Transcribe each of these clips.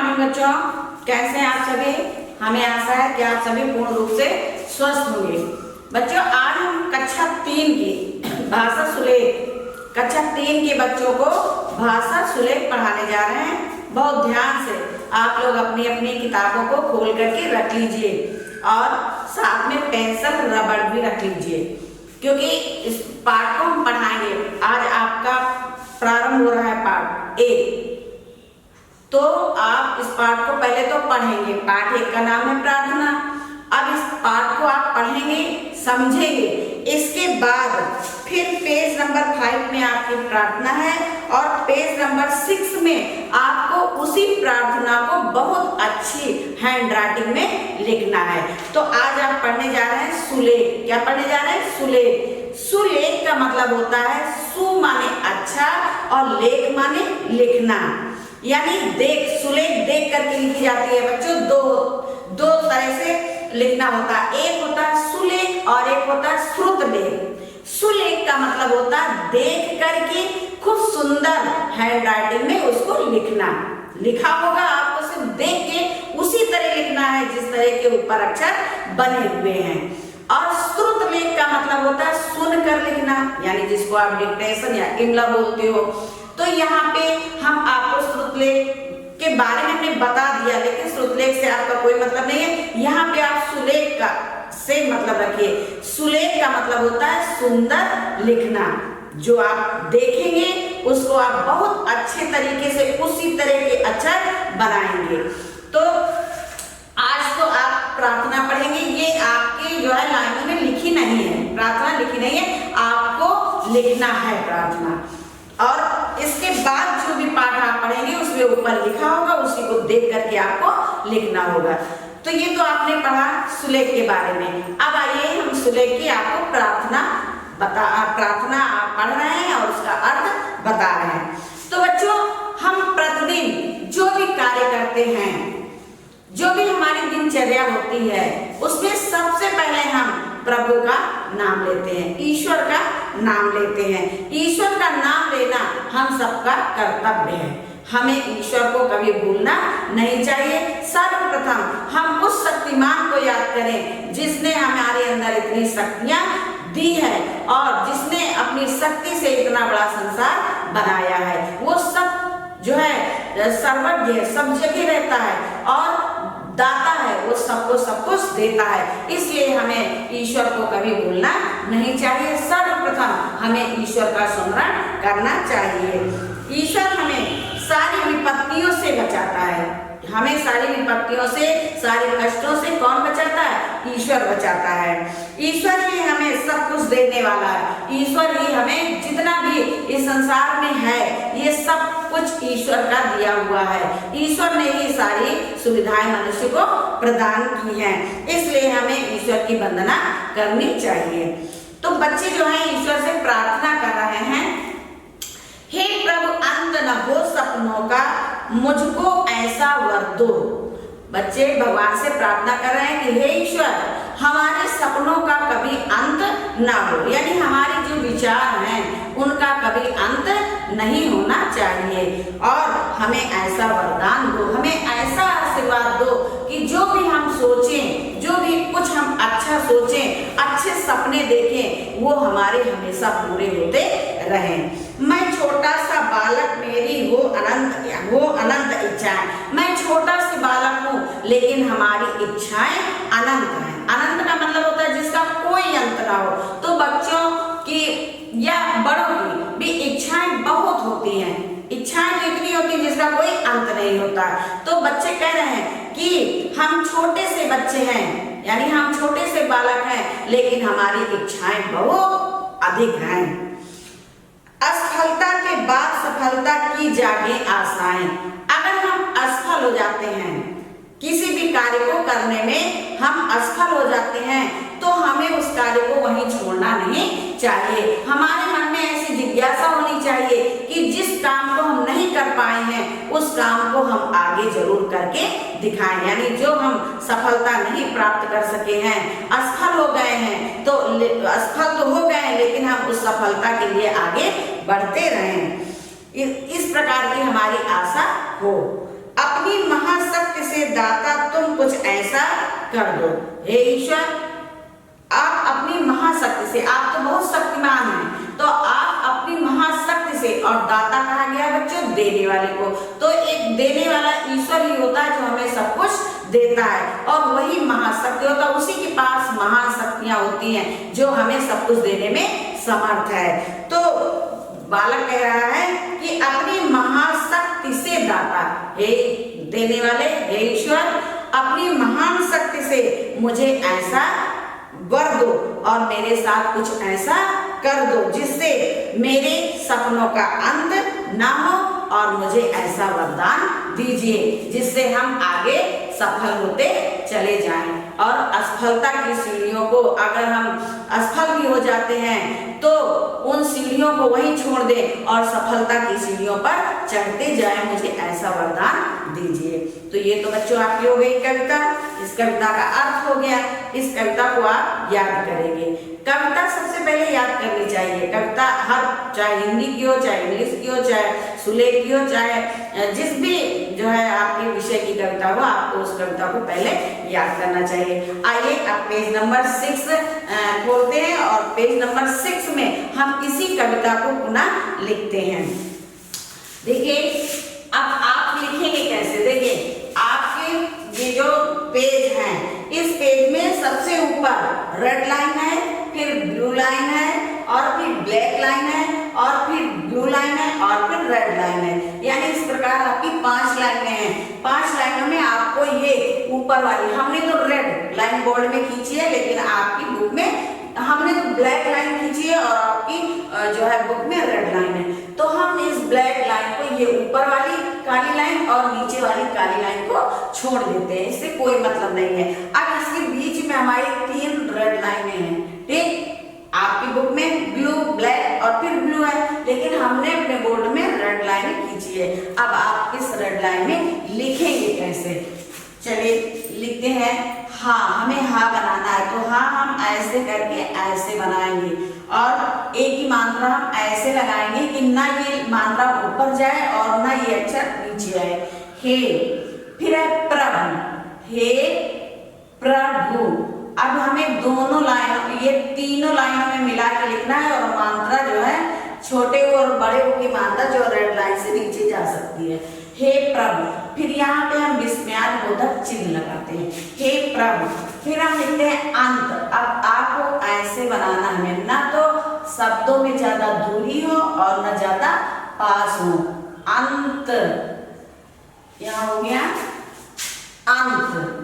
Morning बच्चों, कैसे हैं आप सभी। हमें आशा है कि आप सभी पूर्ण रूप से स्वस्थ होंगे। बच्चों, आज हम कक्षा 3 की भाषा सुलेख कक्षा 3 के बच्चों को भाषा सुलेख पढ़ाने जा रहे हैं। बहुत ध्यान से आप लोग अपनी अपनी किताबों को खोल करके रख लीजिए और साथ में पेंसिल रबड़ भी रख लीजिए, क्योंकि इस पाठ को हम पढ़ाएंगे। आज आपका प्रारंभ हो रहा है पाठ 1, तो आप इस पाठ को पहले तो पढ़ेंगे। पाठ 1 का नाम है प्रार्थना। अब इस पाठ को आप पढ़ेंगे, समझेंगे। इसके बाद फिर पेज नंबर 5 में आपकी प्रार्थना है और पेज नंबर 6 में आपको उसी प्रार्थना को बहुत अच्छी हैंडराइटिंग में लिखना है। तो आज आप पढ़ने जा रहे हैं सुलेख। क्या पढ़ने जा रहे हैं? सुलेख। सुलेख का मतलब होता है सु माने अच्छा और लेख माने लिखना, यानी देख। सुलेख देख करके लिखी जाती है बच्चों। दो तरह से लिखना होता है। एक होता है सुलेख और एक होता है श्रुतलेख। सुलेख का मतलब होता है देख करके खूब सुंदर हैंडराइटिंग में उसको लिखना। लिखा होगा, आपको सिर्फ देख के उसी तरह लिखना है जिस तरह के ऊपर अक्षर बने हुए हैं। और श्रुतलेख का मतलब होता है सुनकर लिखना, यानी जिसको आप डिक्टेशन या इमला बोलते हो। तो यहाँ पे हम आपको श्रुतलेख के बारे में हमने बता दिया, लेकिन श्रुतलेख से आपका कोई मतलब नहीं है। यहाँ पे आप सुलेख का से मतलब रखिए। सुलेख का मतलब होता है सुंदर लिखना। जो आप देखेंगे उसको आप बहुत अच्छे तरीके से उसी तरह के अक्षर बनाएंगे। तो आज तो आप प्रार्थना पढ़ेंगे। ये आपकी जो है लाइनों में लिखी नहीं है, प्रार्थना लिखी नहीं है, आपको लिखना है प्रार्थना। और इसके बाद जो भी पाठ आप पढ़ेंगे उसमें ऊपर लिखा होगा, उसी को देख करके आपको लिखना होगा। तो ये तो आपने पढ़ा सुलेख के बारे में। अब आइए हम सुलेख की आपको प्रार्थना आप पढ़ रहे हैं और उसका अर्थ बता रहे हैं। तो बच्चों, हम प्रतिदिन जो भी कार्य करते हैं, जो भी हमारी दिनचर्या होती है, उसमें सबसे पहले हम प्रभु का नाम लेते हैं, ईश्वर का नाम लेते हैं। ईश्वर का नाम लेना हम सबका कर्तव्य है। हमें ईश्वर को कभी भूलना नहीं चाहिए। सर्वप्रथम हम उस शक्तिमान को याद करें जिसने हमारे अंदर इतनी शक्तियां दी है और जिसने अपनी शक्ति से इतना बड़ा संसार बनाया है। वो सब जो है सर्वज्ञ है, सब जगह रहता है और दाता है, वो सबको सब कुछ देता है। इसलिए हमें ईश्वर को कभी भूलना नहीं चाहिए। सर्वप्रथम हमें ईश्वर का स्मरण करना चाहिए। ईश्वर हमें सारी विपत्तियों से बचाता है। हमें सारी विपत्तियों से, सारे कष्टों से कौन बचाता है? ईश्वर बचाता है। ईश्वर ही हमें सब कुछ देने वाला है। ईश्वर ही हमें जितना भी इस संसार में है, ये सब कुछ ईश्वर का दिया हुआ है। ईश्वर ने ही सारी सुविधाएं मनुष्य को प्रदान की हैं। इसलिए हमें ईश्वर की वंदना करनी चाहिए। तो बच्चे जो हैं ईश्वर से प्रार्थना कर रहे हैं, हे प्रभु, अंत न हो सपनों का, मुझको ऐसा वर दो। बच्चे भगवान से प्रार्थना कर रहे हैं कि हे ईश्वर, हमारे सपनों का कभी अंत ना हो, यानी हमारे जो विचार हैं उनका कभी अंत नहीं होना चाहिए। और हमें ऐसा वरदान दो, हमें ऐसा आशीर्वाद दो कि जो भी हम सोचें, जो भी कुछ हम अच्छा सोचें, अच्छे सपने देखें, वो हमारे हमेशा पूरे होते रहें। मैं छोटा सा बालक, मेरी वो अनंत इच्छाएं। मैं छोटा सा बालक हूँ, लेकिन हमारी इच्छाएं अनंत हैं। अनंत का मतलब होता है जिसका कोई अंत ना हो। तो बच्चों की या बड़ों की भी इच्छाएं बहुत होती हैं। इच्छाएं तो इतनी होती हैं जिसका कोई अंत नहीं होता। तो बच्चे कह रहे हैं कि हम छोटे से बच्चे हैं, यानी हम छोटे से बालक हैं, लेकिन हमारी इच्छाएं बहुत अधिक हैं। असफलता के बाद सफलता की जागे आशाएं। अगर हम असफल हो जाते हैं, किसी भी कार्य को करने में हम असफल हो जाते हैं, तो हमें उस कार्य को वहीं छोड़ना नहीं चाहिए। हमारे मन में ऐसी जिज्ञासा होनी चाहिए कि जिस काम को हम नहीं कर पाए हैं, उस काम को हम आगे जरूर करके दिखाएं। यानी जो हम सफलता नहीं प्राप्त कर सके हैं, असफल हो गए हैं, तो असफल तो हो गए हैं, लेकिन हम उस सफलता के लिए आगे बढ़ते रहें। इस प्रकार की हमारी आशा हो। अपनी महाशक्ति से दाता तुम कुछ ऐसा कर दो। हे ईश्वर, आप अपनी महाशक्ति से, आप तो बहुत शक्तिमान हैं, तो आप अपनी महाशक्ति से, और दाता कहा गया बच्चों देने वाले को, तो एक देने वाला ईश्वर ही होता है जो हमें सब कुछ देता है, और वही महाशक्ति होता है, उसी के पास महाशक्तियां होती हैं जो हमें सब कुछ देने में समर्थ है। तो बालक कह रहा है कि अपनी महाशक्ति से दाता, हे देने वाले, हे ईश्वर, अपनी महान शक्ति से मुझे ऐसा वर दो और मेरे साथ कुछ ऐसा कर दो जिससे मेरे सपनों का अंत ना हो, और मुझे ऐसा वरदान दीजिए जिससे हम आगे सफल होते चले जाएं, और असफलता की सीढ़ियों को, अगर हम असफल भी हो जाते हैं तो उन सीढ़ियों को वहीं छोड़ दें और सफलता की सीढ़ियों पर चढ़ते जाएं, मुझे ऐसा वरदान दीजिए। तो ये तो बच्चों आपकी हो गई कविता, इस कविता का अर्थ हो गया, इस कविता को आप याद करेंगे। कविता सबसे पहले याद करनी चाहिए, कविता हर, चाहे हिंदी की हो, चाहे इंग्लिश की हो, चाहे सुलेख की हो, चाहे जिस भी जो है आपके विषय की कविता हो, आपको उस कविता को पहले याद करना चाहिए। आइए अब पेज नंबर 6 खोलते हैं, और पेज नंबर 6 में हम इसी कविता को पुनः लिखते हैं। देखिए अब आप लिखेंगे कैसे, देखिए आपके ये जो पेज है, इस पेज में सबसे ऊपर रेड लाइन है, फिर ब्लू लाइन है, और फिर ब्लैक लाइन है, और फिर ब्लू लाइन है, और फिर रेड लाइन है, यानी इस प्रकार आपकी 5 लाइनें हैं। 5 लाइनों में आपको ये ऊपर वाली, हमने तो रेड लाइन बोर्ड में खींची है, लेकिन आपकी बुक में हमने तो ब्लैक लाइन खींची है, और आपकी जो है बुक में रेड लाइन है। तो हम इस ब्लैक लाइन को, ये ऊपर वाली काली लाइन और नीचे वाली काली लाइन को छोड़ देते हैं, इससे कोई मतलब नहीं है। अब इसके बीच में हमारी 3 रेड लाइनें हैं, ठीक। आपकी बुक में ब्लू, ब्लैक और फिर ब्लू है, लेकिन हमने अपने बोर्ड में रेड लाइन खींची है। अब आप इस रेड लाइन में लिखेंगे कैसे, चलिए लिखते हैं। हाँ, हमें हाँ बनाना है, तो हाँ हम ऐसे करके ऐसे बनाएंगे, और एक ही मात्रा हम ऐसे लगाएंगे कि ना ये मात्रा ऊपर जाए और ना ये अक्षर नीचे आए। हे, फिर है प्रभु, हे प्रभु। अब हमें दोनों लाइनों, ये तीनों लाइनों में मिला के लिखना है, और मात्रा जो है छोटे और बड़े की मात्रा जो रेड लाइन से नीचे जा सकती है। हे प्रभु, फिर यहाँ पे हम विस्मयादिबोधक चिन्ह लगाते हैं, हे प्रभु। फिर हम लिखते हैं अंत। अब आपको ऐसे बनाना है, ना तो शब्दों में ज्यादा दूरी हो और ना ज्यादा पास हो। अंत, यहाँ हो गया अंत।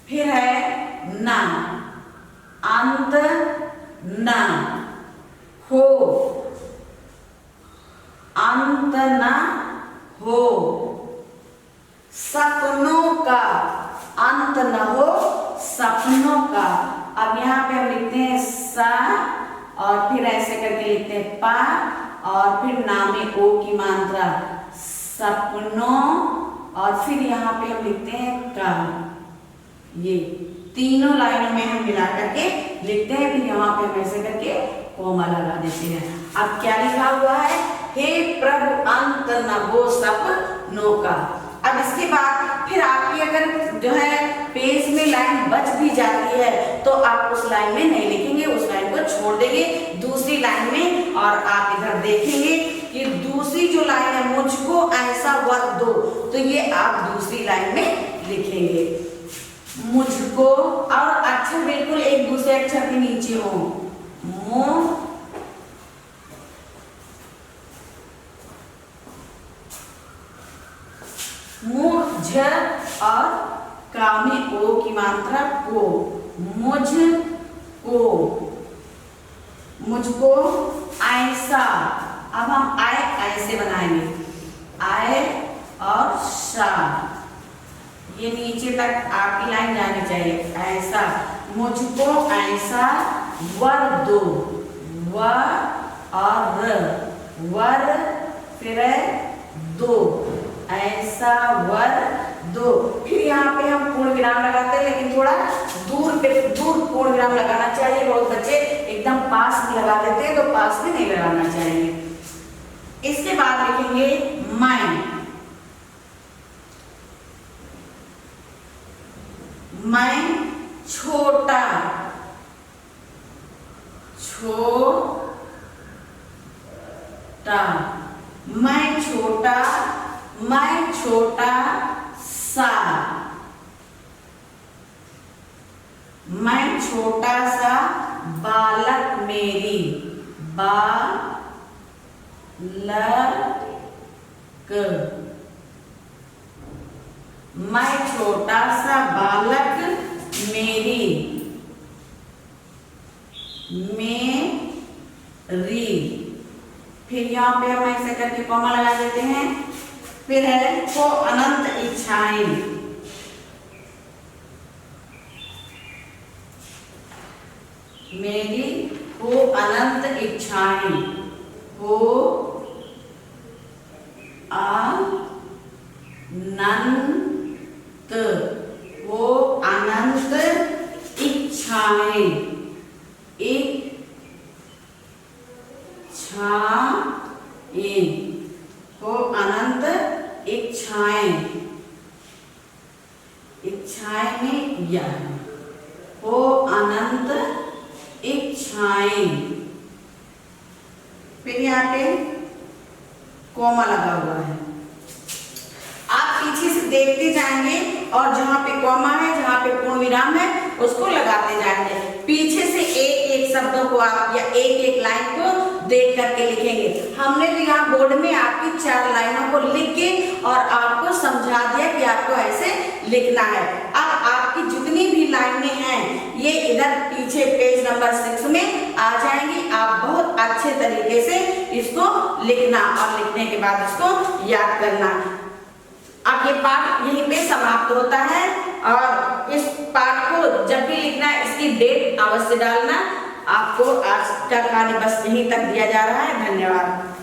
फिर है ना, अंत ना हो, अंत ना हो। सपनों का, अंत न हो सपनों का। अब यहाँ पे हम लिखते हैं सा, और फिर ऐसे करके लिखते हैं पा, और फिर नामे ओ की मात्रा, सपनों, और फिर यहाँ पे हम लिखते हैं का। ये तीनों लाइनों में हम मिला करके लिखते हैं, फिर यहाँ पे हम ऐसे करके कोमा लगा देते हैं। अब क्या लिखा हुआ है, हे प्रभु अंत न हो सपनों का। अब इसके बाद फिर आपकी अगर जो है पेज में लाइन बच भी जाती है, तो आप उस लाइन में नहीं लिखेंगे, उस लाइन को छोड़ देंगे दूसरी लाइन में, और आप इधर देखेंगे कि दूसरी जो लाइन है, मुझको ऐसा वर दो, तो ये आप दूसरी लाइन में लिखेंगे, मुझको। और अक्षर बिल्कुल एक दूसरे अक्षर के नीचे हो, मो, मुझ, और का में ओ की मात्रा को, मुझको, मुझको ऐसा। अब हम आए ऐसे बनाएंगे, आए और सा, ये नीचे तक आपकी लाइन जानी चाहिए, ऐसा। मुझको ऐसा वर दो, व और वर, फिर दो, ऐसा वर दो। फिर यहाँ पे हम पूर्ण विराम लगाते हैं, लेकिन थोड़ा दूर पूर्ण विराम लगाना चाहिए। बहुत बच्चे एकदम पास में लगा देते हैं, तो पास में नहीं लगाना चाहिए। इसके बाद लिखेंगे मैं, मैं छोटा, छोटा, मैं छोटा, मैं छोटा सा, मैं छोटा सा बालक मेरी, बालक, मैं छोटा सा बालक मेरी, मेरी। फिर यहाँ पे हम ऐसे करके कॉमा लगा देते हैं। फिर है को अनंत इच्छाएं, मेरी हो अनंत इच्छाएं, हो अनंत, हो अनंत इच्छाएं, इच्छाएं, हो अनंत इच्छाएं, इच्छाएं में यह हो अनंत इच्छाएं। फिर यहाँ पे कोमा लगा हुआ है। आप पीछे से देखते जाएंगे और जहाँ पे कोमा है, जहाँ पे पूर्ण विराम है, उसको लगाते जाएंगे। पीछे से एक एक शब्दों को आप या एक एक लाइन को देख करके लिखेंगे। हमने तो यहाँ बोर्ड में आपकी 4 लाइनों को लिख के और आपको समझा दिया कि आपको ऐसे लिखना है। अब आपकी जितनी भी लाइनें हैं ये इधर पीछे पेज नंबर 6 में आ जाएंगी। आप बहुत अच्छे तरीके से इसको लिखना और लिखने के बाद इसको याद करना। अब ये पाठ यहीं पे समाप्त होता है और इस पाठ को जब भी लिखना है इसकी डेट अवश्य डालना। आपको आज का कहानी बस यहीं तक दिया जा रहा है। धन्यवाद।